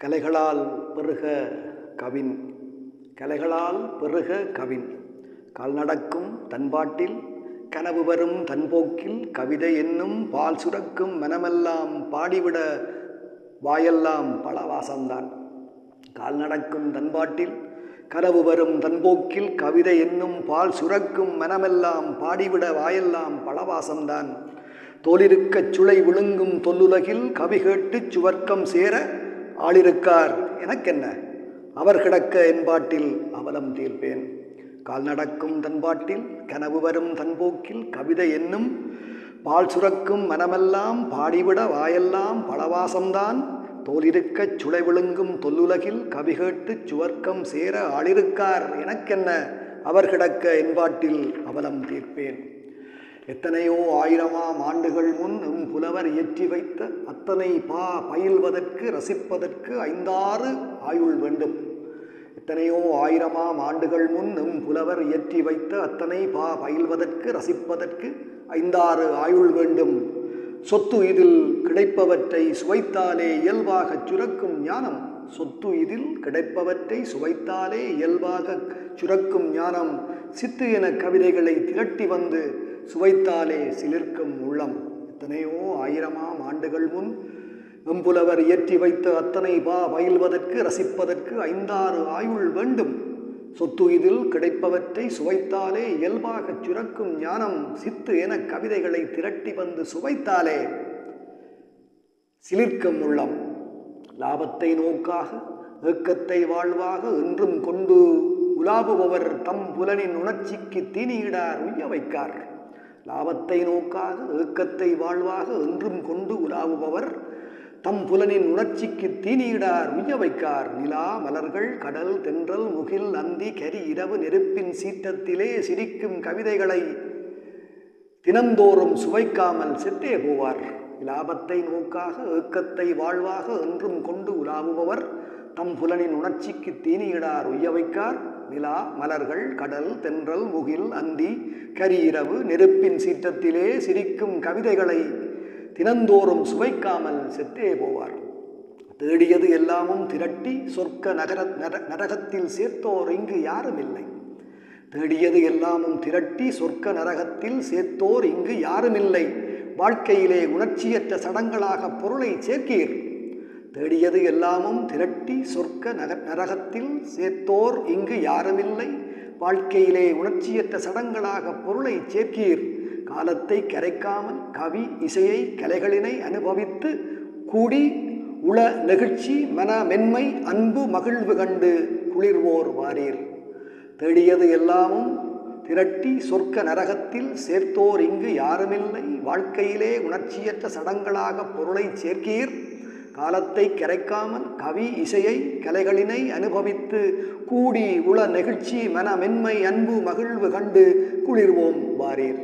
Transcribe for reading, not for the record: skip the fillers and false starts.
கலைகளால் பெருக கவின் கலைகளால் பெருக கவின் கால் நடக்கும் தன்பாட்டில் கனவு வரும் தன்போக்கில் கவிதை என்னும் பால் சுரக்கும் மனமெல்லாம் பாடிவிட வாயெல்லாம் பலவாசம்தான். கால் நடக்கும் தன்பாட்டில் கனவு வரும் தன்போக்கில் கவிதை என்னும் பால் சுரக்கும் மனமெல்லாம் பாடிவிட வாயெல்லாம் பலவாசம்தான். தோலிருக்கச் சுளை விழுங்கும் தொல்லுலகில் கவி கேட்டுச் சுவர்க்கம் சேர ஆளிருக்கார் எனக்கென்ன, அவர் கிடக்க என்பாட்டில் அவலம் தீர்ப்பேன். கால் நடக்கும் தன்பாட்டில் கனவு வரும் தன்போக்கில் கவிதை என்னும் பால் சுரக்கும் மனமெல்லாம் பாடிவிட வாயெல்லாம் பலவாசம்தான். தோலிருக்கச் சுளை விழுங்கும் தொல்லுலகில் கவி கேட்டுச் சுவர்க்கம் சேர ஆளிருக்கார் எனக்கென்ன, அவர் கிடக்க என்பாட்டில் அவலம் தீர்ப்பேன். எத்தனையோ ஆயிரமாம் ஆண்டுகள் முன் புலவர் இயற்றி வைத்த அத்தனை பயில்வதற்கு ரசிப்பதற்கு 5-6 ஆயுள் வேண்டும். எத்தனையோ ஆயிரமாம் ஆண்டுகள் முன் புலவர் இயற்றி வைத்த அத்தனை பயில்வதற்கு ரசிப்பதற்கு 5-6 ஆயுள் வேண்டும். சொத்து இதில் கிடைப்பவற்றை சுவைத்தாலே இயல்பாக சுரக்கும் ஞானம். சொத்து இதில் கிடைப்பவற்றை சுவைத்தாலே இயல்பாக சுரக்கும் ஞானம். சித்து என கவிதைகளை திரட்டி வந்து சுவைத்தாலே சிலிர்க்கும் உள்ளம். எத்தனையோ ஆயிரமாம் ஆண்டுகள் முன் வெம்புலவர் இயற்றி வைத்த அத்தனை பயில்வதற்கு ரசிப்பதற்கு 5-6 ஆயுள் வேண்டும். சொத்து இதில் கிடைப்பவற்றை சுவைத்தாலே இயல்பாக சுரக்கும் ஞானம். சித்து என கவிதைகளை திரட்டி வந்து சுவைத்தாலே சிலிர்க்கும் உள்ளம். லாபத்தை நோக்காக ஏக்கத்தை வாழ்வாக என்றும் கொண்டு உலாவுபவர் தம் புலனின் உணர்ச்சிக்கு தீனியிடார் உய்ய வைக்கார். லாபத்தை நோக்காக ஏக்கத்தை வாழ்வாக என்றும் கொண்டு உலாவுபவர் தம் புலனின் உணர்ச்சிக்கு தீனியிடார் உய்ய வைக்கார். நிலா மலர்கள் கடல் தென்றல் முகில் அந்தி கரி இரவு நெருப்பின் சீற்றத்திலே சிரிக்கும் கவிதைகளை தினந்தோறும் சுவைக்காமல் செத்தே போவார். லாபத்தை நோக்காக ஏக்கத்தை வாழ்வாக என்றும் கொண்டு உலாவுபவர் தம் புலனின் உணர்ச்சிக்கு தீனியிடார் உய்ய வைக்கார். நிலா மலர்கள் கடல் தென்றல் முகில் அந்தி கரி இரவு நெருப்பின் சீற்றத்திலே சிரிக்கும் கவிதைகளை தினந்தோறும் சுவைக்காமல் செத்தே போவார். தேடியது எல்லாமும் திரட்டி சொர்க்க நரகத்தில் சேர்த்தோர் இங்கு யாரும் இல்லை. தேடியது எல்லாமும் திரட்டி சொர்க்க நரகத்தில் சேர்த்தோர் இங்கு யாரும் இல்லை. வாழ்க்கையிலே உணர்ச்சியற்ற சடங்களாக பொருளை சேர்க்கீர். தேடியது எல்லாமும் திரட்டி சொர்க்க நரகத்தில் சேர்த்தோர் இங்கு யாருமில்லை. வாழ்க்கையிலே உணர்ச்சியற்ற சடங்களாக பொருளை சேர்க்கீர். காலத்தை கரைக்காமல் கவி இசையை கலைகளினை அனுபவித்து கூடி உள நெகிழ்ச்சி மன மென்மை அன்பு மகிழ்வு கண்டு குளிர்வோர் வாரீர். தேடியது எல்லாமும் திரட்டி சொர்க்க நரகத்தில் சேர்த்தோர் இங்கு யாருமில்லை. வாழ்க்கையிலே உணர்ச்சியற்ற சடங்களாக பொருளை சேர்க்கீர். காலத்தை கரைக்காமல் கவி இசையை கலைகளினை அனுபவித்து கூடி உள நெகிழ்ச்சி மன மென்மை அன்பு மகிழ்வு கண்டு குளிர்வோம் வாரீர்.